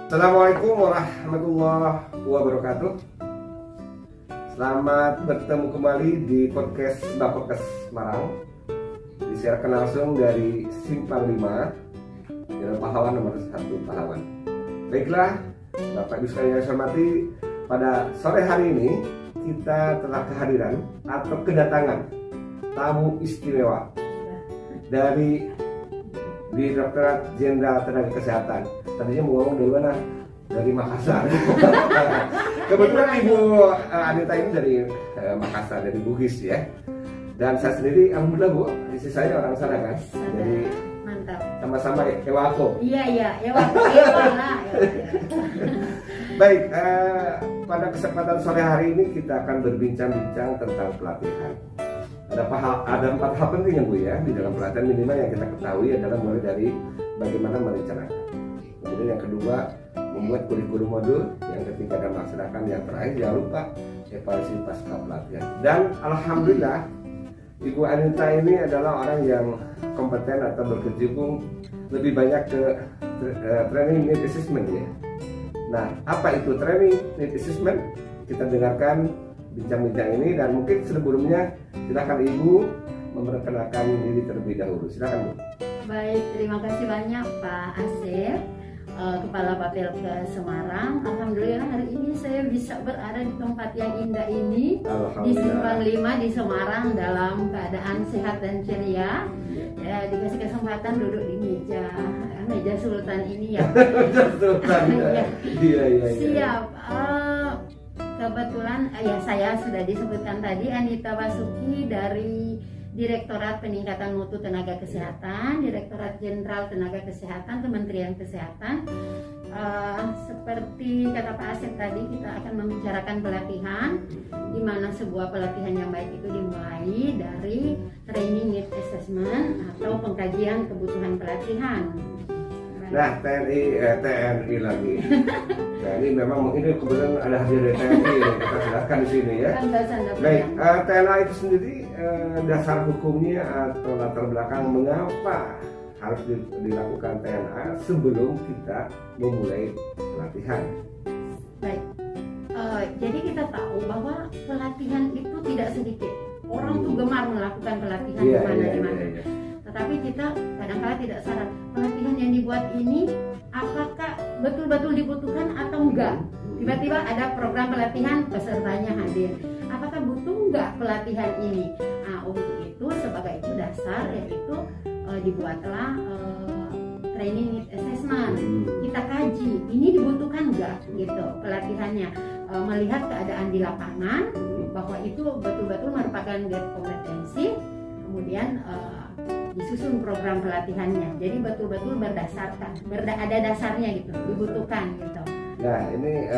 Assalamualaikum warahmatullahi wabarakatuh. Selamat bertemu kembali di podcast Bapakes Semarang. Disiarkan langsung dari Simpang 5 Jalan Pahlawan nomor 1 Pahlawan. Baiklah, Bapak Ibu sekalian yang saya hormati, pada sore hari ini kita telah kehadiran atau kedatangan tamu istimewa dari Direktorat Jenderal Tenaga Kesehatan. Tadinya mau ngomong dari mana? Dari Makassar. Kebetulan Ibu Anita ini dari Makassar, dari Bugis ya. Dan saya sendiri, alhamdulillah Bu, istri saya orang sana kan. Jadi mantap. Sama-sama Ewako. Iya, Ewako. Ewa. Baik, pada kesempatan sore hari ini kita akan berbincang-bincang tentang pelatihan. Ada 4 hal penting ya Bu ya di dalam pelatihan. Minimal yang kita ketahui adalah mulai dari bagaimana merencanakan. Kemudian yang kedua, membuat kurikulum modul. Yang ketiga, dan melaksanakan. Yang terakhir, jangan lupa evaluasi pasca pelatihan. Dan alhamdulillah Ibu Anita ini adalah orang yang kompeten atau berkecimpung lebih banyak ke training need assessment ya. Nah, apa itu training need assessment? Kita dengarkan bincang-bincang ini, dan mungkin sebelumnya silakan Ibu memperkenalkan diri terlebih dahulu. Silakan Bu. Baik, terima kasih banyak Pak Asep, Kepala Bapelkes Semarang. Alhamdulillah hari ini saya bisa berada di tempat yang indah ini, di Simpang 5 di Semarang, dalam keadaan sehat dan ceria. Ya, dikasih kesempatan duduk di meja sultan ini ya. Meja sultan ya. Iya. Siap. Kebetulan ya saya sudah disebutkan tadi, Anita Basuki dari Direktorat Peningkatan Mutu Tenaga Kesehatan, Direktorat Jenderal Tenaga Kesehatan, Kementerian Kesehatan. Seperti kata Pak Asep tadi, kita akan membicarakan pelatihan, di mana sebuah pelatihan yang baik itu dimulai dari training need assessment atau pengkajian kebutuhan pelatihan. Nah, TNI lagi. TNI memang ini kebetulan ada hadir dari TNI, kita silakan di sini ya. Baik, TNI itu sendiri dasar hukumnya atau latar belakang mengapa harus dilakukan TNA sebelum kita memulai pelatihan. Baik, jadi kita tahu bahwa pelatihan itu tidak sedikit. Orang tuh gemar melakukan pelatihan di mana-mana. Tetapi kita kadang-kala tidak sadar pelatihan yang dibuat ini apakah betul-betul dibutuhkan atau enggak. Tiba-tiba ada program pelatihan, pesertanya hadir. Apakah butuh enggak pelatihan ini? Nah, untuk itu sebagai itu dasar yaitu dibuatlah training need assessment. Kita kaji ini dibutuhkan enggak gitu pelatihannya. Melihat keadaan di lapangan bahwa itu betul-betul merupakan gap kompetensi. Kemudian disusun program pelatihannya, jadi betul-betul berdasarkan, ada dasarnya gitu, dibutuhkan gitu. Nah, ini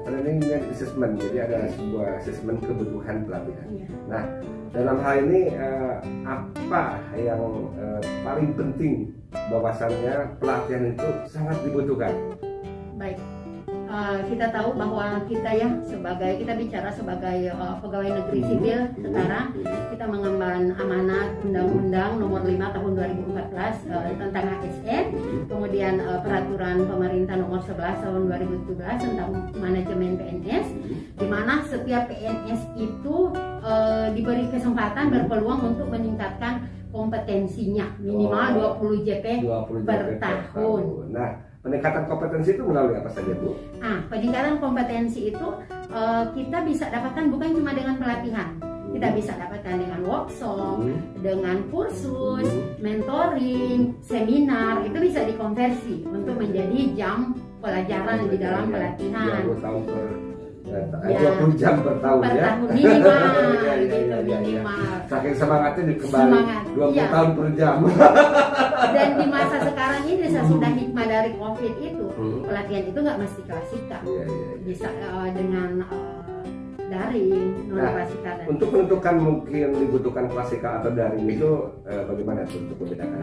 training need assessment, jadi ada sebuah asesmen kebutuhan pelatihan. Nah, dalam hal ini apa yang paling penting bahwasannya pelatihan itu sangat dibutuhkan? Baik. Kita tahu bahwa kita bicara sebagai pegawai negeri sipil sekarang, kita mengemban amanat Undang-Undang Nomor 5 Tahun 2014 tentang ASN, kemudian Peraturan Pemerintah Nomor 11 Tahun 2017 tentang manajemen PNS, di mana setiap PNS itu diberi kesempatan berpeluang untuk meningkatkan kompetensinya minimal 20 JP per tahun. Nah, peningkatan kompetensi itu melalui apa saja Bu? Peningkatan kompetensi itu kita bisa dapatkan bukan cuma dengan pelatihan. Kita bisa dapatkan dengan workshop, dengan kursus, mentoring, seminar. Itu bisa dikonversi untuk menjadi jam pelajaran di dalam pelatihan. 20 jam per tahun per ya? Tahun minimal gitu, minimal. Saking semangatnya dikembali 20 tahun per jam. Dan di masa sekarang ini sesudah hikmah dari COVID itu, pelatihan itu nggak mesti klasikal, bisa dengan daring, non klasikal. Untuk menentukan mungkin dibutuhkan klasikal atau daring itu bagaimana untuk membedakan?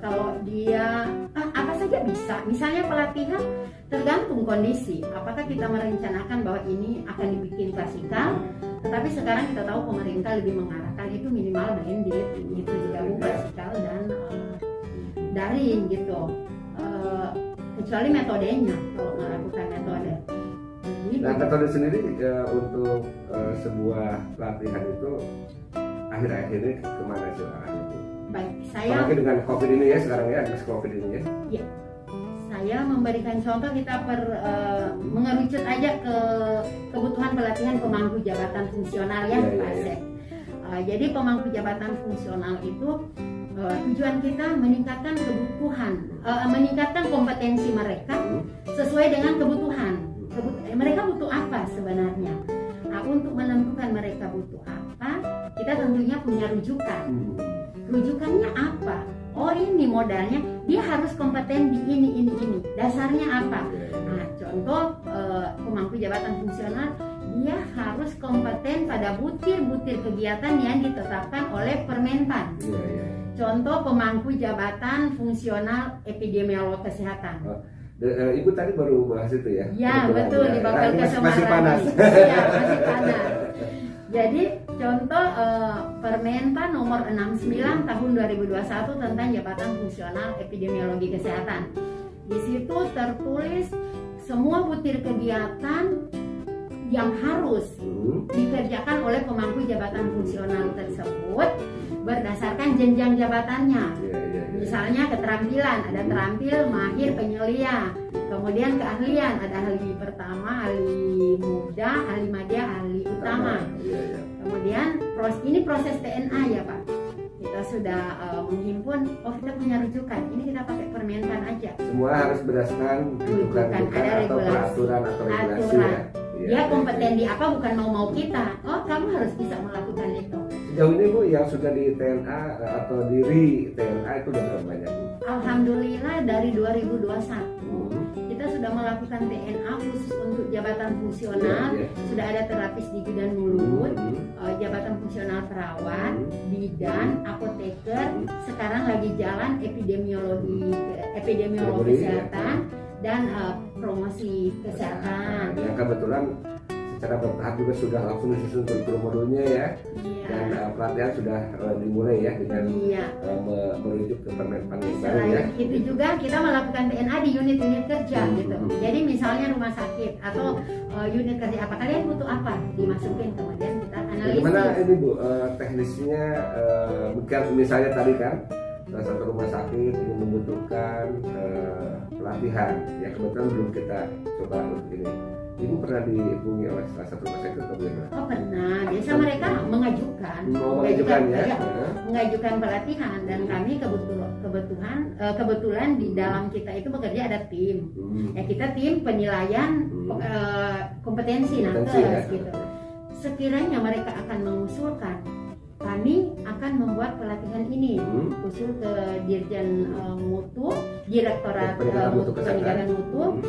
Kalau dia apa saja bisa, misalnya pelatihan tergantung kondisi. Apakah kita merencanakan bahwa ini akan dibikin klasikal, tetapi sekarang kita tahu pemerintah lebih mengarahkan itu minimal blended, gitu, digabung klasikal dan daring gitu. kecuali metodenya kalau melakukan metode. Gitu. Nah, metode sendiri untuk sebuah pelatihan itu akhir-akhir ini kemana sih arahnya? Baik, saya apalagi dengan COVID ini ya sekarang ya, habis COVID ini ya. Ya, saya memberikan contoh, kita mengerucut aja ke kebutuhan pelatihan pemangku jabatan fungsional ya, Pak Asep. Jadi pemangku jabatan fungsional itu tujuan kita meningkatkan kebutuhan, meningkatkan kompetensi mereka sesuai dengan kebutuhan. Mereka butuh apa sebenarnya? Nah, untuk menentukan mereka butuh apa, kita tentunya punya rujukan. Rujukannya apa? Oh, ini modalnya, dia harus kompeten di ini. Dasarnya apa? Nah, contoh pemangku jabatan fungsional, dia harus kompeten pada butir-butir kegiatan yang ditetapkan oleh Permenpan. Contoh pemangku jabatan fungsional epidemiolog kesehatan. Ibu tadi baru bahas itu ya? Ya, betul, di bakal masih panas. Iya, masih panas. Jadi contoh Permenpan nomor 69 tahun 2021 tentang jabatan fungsional epidemiologi kesehatan. Di situ tertulis semua butir kegiatan yang harus dikerjakan oleh pemangku jabatan fungsional tersebut berdasarkan jenjang jabatannya. Misalnya keterampilan, ada terampil, mahir, penyelia. Kemudian keahlian, ada ahli pertama, ahli muda, ahli madya, ahli utama. Kemudian ini proses TNA ya Pak. Kita sudah menghimpun, kita punya rujukan. Ini kita pakai Permenpan aja. Semua harus berdasarkan rujukan ada atau peraturan atau regulasi ya. Dia kompeten di apa, bukan mau kita. Oh, kamu harus bisa melakukan itu. Sejauh ini Bu, yang sudah di TNA atau diri TNA itu udah berapa banyak Bu? Alhamdulillah dari 2021 kita sudah melakukan TNA khusus untuk jabatan fungsional. Sudah ada terapis gigi dan mulut, jabatan fungsional perawat, bidan, apoteker. Sekarang lagi jalan epidemiologi kesehatan dan promosi kesehatan. Yang kebetulan secara bertahap juga sudah langsung disusun kurikulum modulnya ya. Dan pelatihan sudah dimulai ya dengan merujuk ke Permenpan yang baru ya. Itu juga kita melakukan TNA di unit-unit kerja gitu. Jadi misalnya rumah sakit atau unit kerja apa, kalian butuh apa, dimasukin, kemudian kita analisis. Bagaimana ini Bu teknisnya, misalnya tadi kan salah satu rumah sakit ini membutuhkan pelatihan ya, kebetulan belum kita coba untuk ini. Ibu pernah dihubungi oleh salah satu rumah sakit atau bagaimana? Oh pernah, biasa mereka mengajukan pelatihan, dan kami kebetulan di dalam kita itu bekerja ada tim. Ya, kita tim penilaian kompetensi nakes gitu. Sekiranya mereka akan mengusulkan, kami akan membuat pelatihan ini, usul ke Dirjen Mutu, Direktorat Mutu Peningkatan Mutu.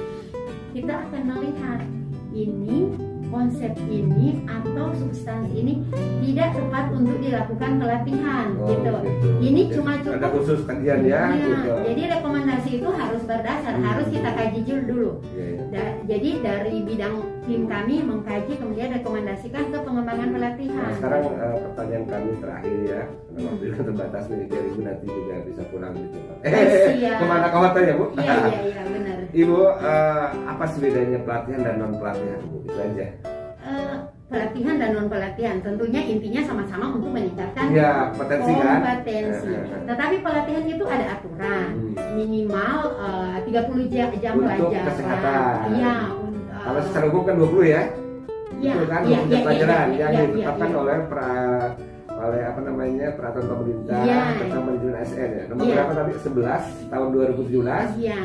Kita akan melihat ini konsep ini atau substansi ini tidak tepat untuk dilakukan pelatihan gitu. Ini cuma cukup ada khusus kajian ya. Gitu. Jadi rekomendasi itu harus berdasar, harus kita kaji dulu. Jadi dari bidang tim kami mengkaji, kemudian rekomendasikan ke pengembangan pelatihan. Nah, sekarang pertanyaan kami terakhir ya, karena waktu itu terbatas nih, biar Ibu nanti juga bisa pulang gitu. Kemana kawasan ya Bu? Iya benar. Ibu, apa sih bedanya pelatihan dan non pelatihan Bu? Itu aja. Pelatihan dan non pelatihan tentunya intinya sama-sama untuk meningkatkan kompetensi. Tetapi pelatihan itu ada aturan minimal 30 jam belajar. Kesehatan. Iya. Kalau secara umum kan 20 ya. Itu kan pelajaran yang ditetapkan oleh peraturan pemerintah tentang manajemen ASN ya. Nomor berapa tadi? 11 tahun 2017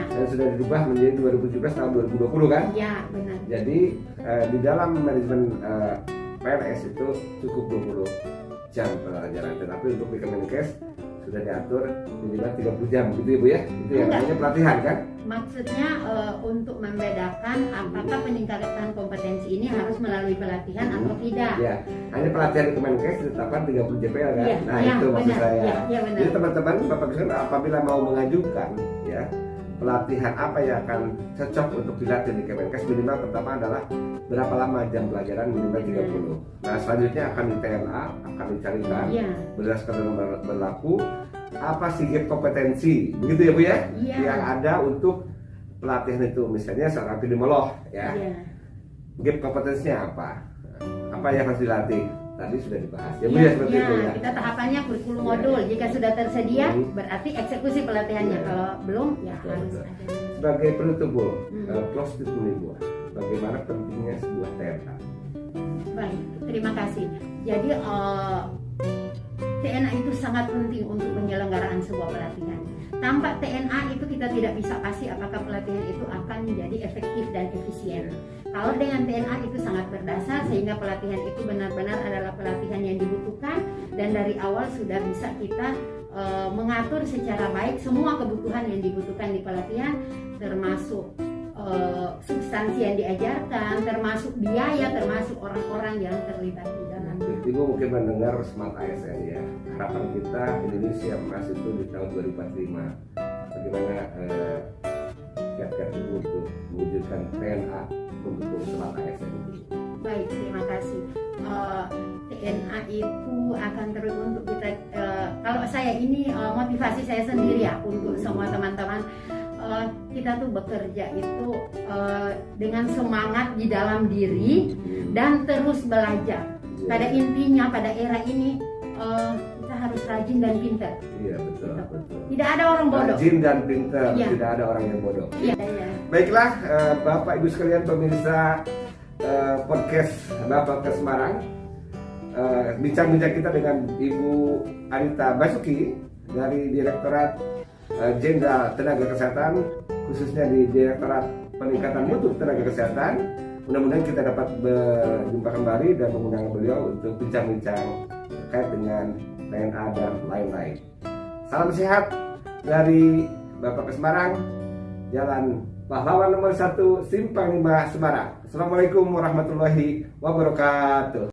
dan sudah dirubah menjadi 2017 tahun 2020 kan? Iya, benar. Jadi di dalam manajemen PNS itu cukup 20 jam pelajaran, tetapi untuk di Kemenkes sudah diatur minimal 30 jam gitu ya Bu ya. Itu yang namanya pelatihan kan? Maksudnya untuk membedakan apakah peningkatan kompetensi ini harus melalui pelatihan atau tidak. Ya, hanya pelatihan di Kemenkes ditetapkan 30 JPL kan? Itu maksud saya. Jadi teman-teman Bapak Ibu apabila mau mengajukan ya pelatihan apa yang akan cocok untuk dilatih di Kemenkes, minimal pertama adalah berapa lama jam pelajaran, minimal 30. Nah selanjutnya akan di TNA akan dicarikan berdasarkan yang berlaku apa sih kompetensi begitu ya Bu ya, yang ada untuk pelatihan itu, misalnya seorang epidemiolog ya, Iya. gap kompetensinya apa yang harus dilatih, tadi sudah dibahas ya Bu Iya, ya, seperti iya. itu ya. Kita tahapannya kurikulum Iya, modul. iya. Jika sudah tersedia, Hmm. berarti eksekusi pelatihannya. Iya. Kalau belum, ya Betul, harus betul. ada. Sebagai penutup Bu, Hmm. close statement Bu, bagaimana pentingnya sebuah TNA? Baik, terima kasih. Jadi TNA itu sangat penting untuk penyelenggaraan sebuah pelatihan. Tanpa TNA itu kita tidak bisa pasti apakah pelatihan itu akan menjadi efektif dan efisien. Kalau dengan TNA itu sangat berdasar sehingga pelatihan itu benar-benar adalah pelatihan yang dibutuhkan dan dari awal sudah bisa kita mengatur secara baik semua kebutuhan yang dibutuhkan di pelatihan, termasuk substansi yang diajarkan, termasuk biaya, termasuk orang-orang yang terlibat di dalam. Ibu mungkin mendengar Smart ASN ya. Harapan kita Indonesia emas itu di tahun 2045. Bagaimana kiat-kiat Ibu untuk mewujudkan TNA mendukung Smart ASN ini? Baik, terima kasih. TNA itu akan terus untuk kita. Kalau saya ini motivasi saya sendiri ya untuk semua teman-teman. Kita tuh bekerja itu dengan semangat di dalam diri dan terus belajar. Pada intinya pada era ini kita harus rajin dan pintar. Iya betul. Tidak ada orang bodoh. Rajin dan pintar, Iya. tidak ada orang yang bodoh. Iya, iya. Baiklah, Bapak Ibu sekalian pemirsa podcast Bapak ke Semarang, bincang-bincang kita dengan Ibu Anita Basuki dari Direktorat Jenderal Tenaga Kesehatan, khususnya di Direktorat Peningkatan Mutu Tenaga Kesehatan. Mudah-mudahan kita dapat berjumpa kembali dan mengundang beliau untuk bincang-bincang terkait dengan TNA dan lain-lain. Salam sehat dari Bapak ke Semarang, Jalan Pahlawan nomor 1, Simpang 5, Semarang. Assalamualaikum warahmatullahi wabarakatuh.